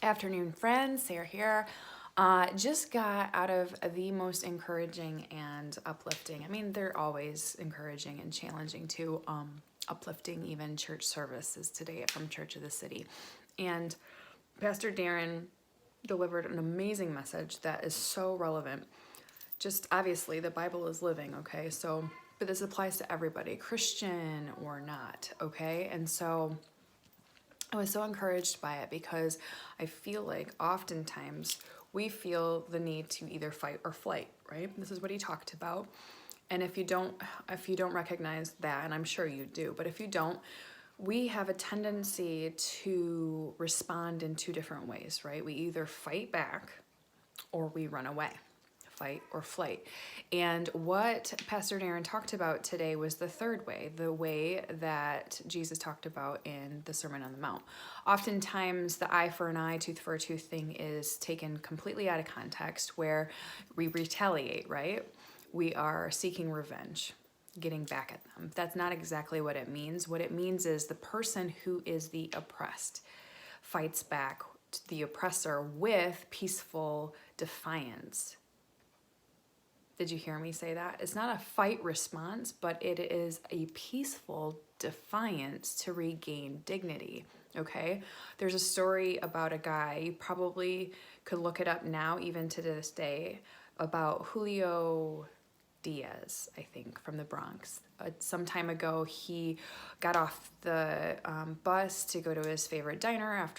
Afternoon, friends. Sarah here. Just got out of the most encouraging and uplifting. I mean, they're always encouraging and challenging too. Uplifting even church services today from Church of the City. And Pastor Darren delivered an amazing message that is so relevant. Just obviously, the Bible is living, okay? So, but this applies to everybody, Christian or not, okay? And so I was so encouraged by it because I feel like oftentimes we feel the need to either fight or flight, right? This is what he talked about. And if you don't recognize that, and I'm sure you do, but if you don't, we have a tendency to respond in two different ways, right? We either fight back or we run away. Fight or flight. And what Pastor Darren talked about today was the third way, the way that Jesus talked about in the Sermon on the Mount. Oftentimes, the eye for an eye, tooth for a tooth thing is taken completely out of context where we retaliate, right? We are seeking revenge, getting back at them. That's not exactly what it means. What it means is the person who is the oppressed fights back to the oppressor with peaceful defiance. Did you hear me say that? It's not a fight response, but it is a peaceful defiance to regain dignity, okay? There's a story about a guy, you probably could look it up now, even to this day, about Julio Diaz, I think, from the Bronx. Some time ago, he got off the bus to go to his favorite diner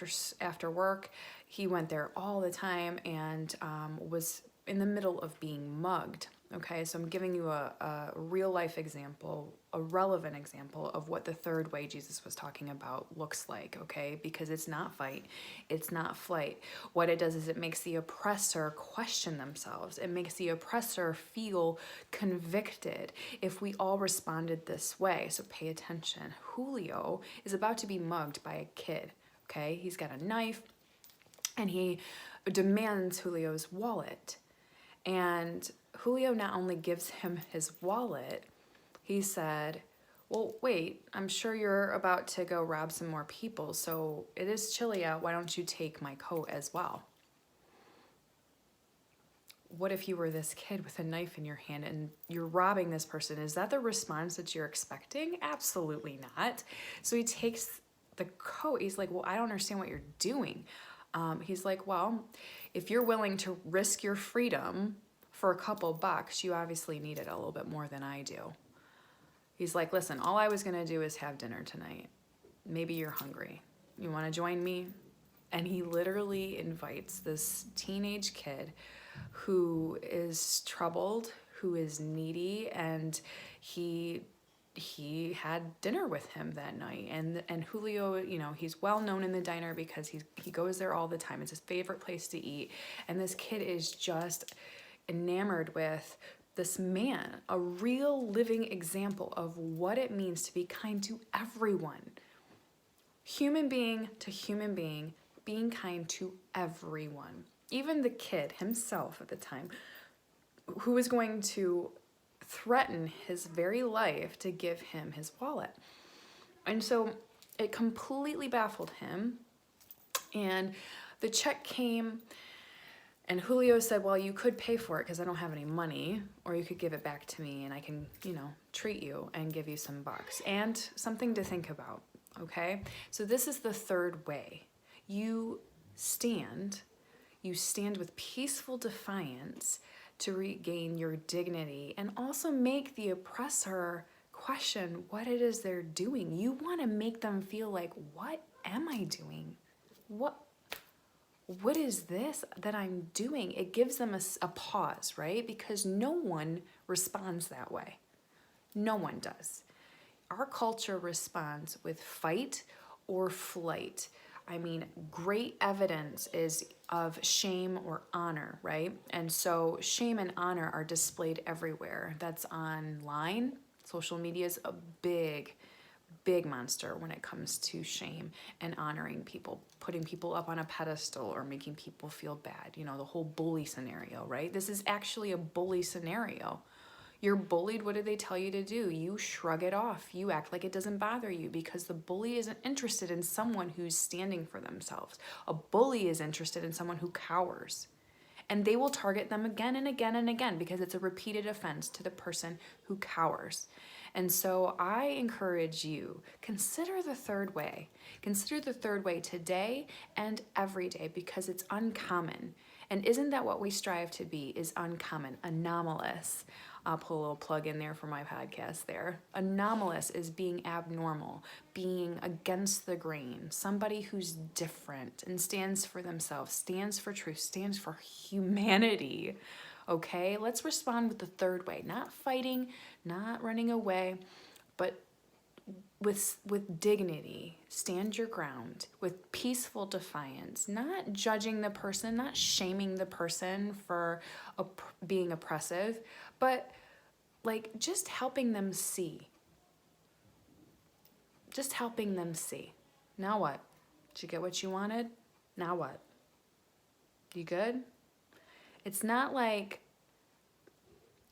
after work. He went there all the time and was in the middle of being mugged. Okay, so I'm giving you a real life example, a relevant example of what the third way Jesus was talking about looks like, okay? Because it's not fight, it's not flight. What it does is it makes the oppressor question themselves. It makes the oppressor feel convicted if we all responded this way. So pay attention. Julio is about to be mugged by a kid, okay? He's got a knife and he demands Julio's wallet. And Julio not only gives him his wallet, he said, well, wait, I'm sure you're about to go rob some more people, so it is chilly out. Why don't you take my coat as well? What if you were this kid with a knife in your hand and you're robbing this person? Is that the response that you're expecting? Absolutely not. So he takes the coat. He's like, well, I don't understand what you're doing. He's like, well, if you're willing to risk your freedom for a couple bucks, you obviously need it a little bit more than I do. He's like, listen, all I was going to do is have dinner tonight. Maybe you're hungry. You want to join me? And he literally invites this teenage kid who is troubled, who is needy, and he had dinner with him that night. And Julio, you know, he's well known in the diner because he goes there all the time. It's his favorite place to eat. And this kid is just enamored with this man, a real living example of what it means to be kind to everyone. Human being to human being, being kind to everyone. Even the kid himself at the time, who was going to threaten his very life to give him his wallet. And so it completely baffled him. And the check came, and Julio said, well, you could pay for it because I don't have any money, or you could give it back to me and I can, you know, treat you and give you some bucks. And something to think about, okay? So this is the third way. You stand with peaceful defiance to regain your dignity and also make the oppressor question what it is they're doing. You want to make them feel like, what am I doing? What is this that I'm doing? It gives them a pause, right? Because no one responds that way. No one does. Our culture responds with fight or flight. I mean, great evidence is of shame or honor, right? And so shame and honor are displayed everywhere. That's online. Social media is a big monster when it comes to shame and honoring people, putting people up on a pedestal or making people feel bad. You know, the whole bully scenario, right? This is actually a bully scenario. You're bullied, what do they tell you to do? You shrug it off. You act like it doesn't bother you because the bully isn't interested in someone who's standing for themselves. A bully is interested in someone who cowers. And they will target them again and again and again because it's a repeated offense to the person who cowers. And so I encourage you, consider the third way. Consider the third way today and every day because it's uncommon. And isn't that what we strive to be, is uncommon, anomalous? I'll put a little plug in there for my podcast there. Anomalous is being abnormal, being against the grain, somebody who's different and stands for themselves, stands for truth, stands for humanity. Okay, let's respond with the third way, not fighting, not running away, but with dignity, stand your ground, with peaceful defiance, not judging the person, not shaming the person for being oppressive, but like just helping them see. Just helping them see. Now what? Did you get what you wanted? Now what? You good? It's not like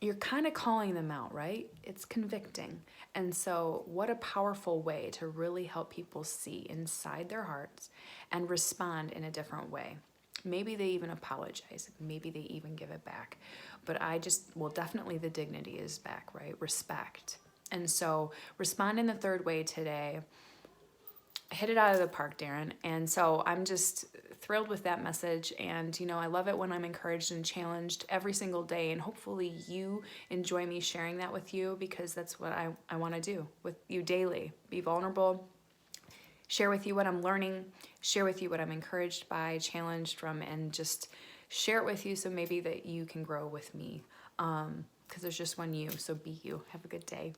you're kind of calling them out, right? It's convicting. And so what a powerful way to really help people see inside their hearts and respond in a different way. Maybe they even apologize. Maybe they even give it back. But definitely the dignity is back, right? Respect. And so respond in the third way today. Hit it out of the park, Darren. And so I'm just thrilled with that message. And, I love it when I'm encouraged and challenged every single day. And hopefully you enjoy me sharing that with you because that's what I want to do with you daily. Be vulnerable, share with you what I'm learning, share with you what I'm encouraged by, challenged from, and just share it with you so maybe that you can grow with me. Because there's just one you, so be you. Have a good day.